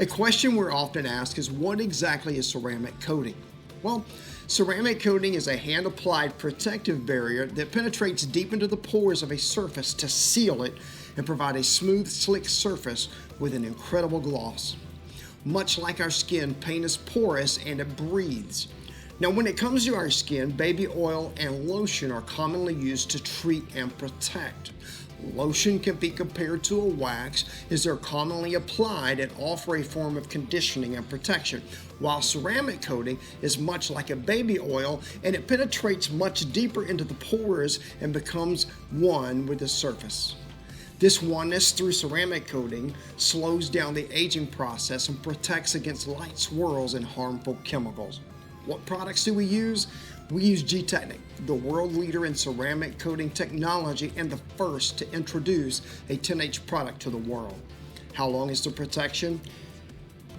A question we're often asked is, what exactly is ceramic coating? Well, ceramic coating is a hand-applied protective barrier that penetrates deep into the pores of a surface to seal it and provide a smooth, slick surface with an incredible gloss. Much like our skin, paint is porous and it breathes. Now, when it comes to our skin, baby oil and lotion are commonly used to treat and protect. Lotion can be compared to a wax as they're commonly applied and offer a form of conditioning and protection, while ceramic coating is much like a baby oil and it penetrates much deeper into the pores and becomes one with the surface. This oneness through ceramic coating slows down the aging process and protects against light swirls and harmful chemicals. What products do we use? We use G-Technic, the world leader in ceramic coating technology and the first to introduce a 10H product to the world. How long is the protection?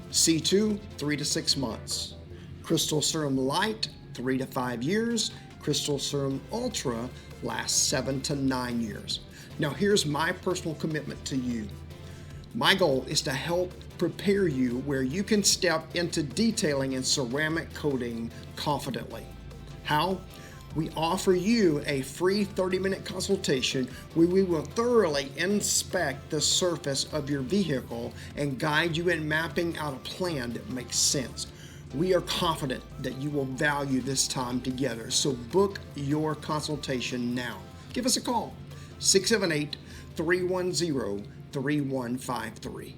C2, 3 to 6 months. Crystal Serum Light, 3 to 5 years. Crystal Serum Ultra lasts 7 to 9 years. Now here's my personal commitment to you. My goal is to help prepare you where you can step into detailing in ceramic coating confidently. How? We offer you a free 30-minute consultation where we will thoroughly inspect the surface of your vehicle and guide you in mapping out a plan that makes sense. We are confident that you will value this time together, so book your consultation now. Give us a call, 678-310-3153.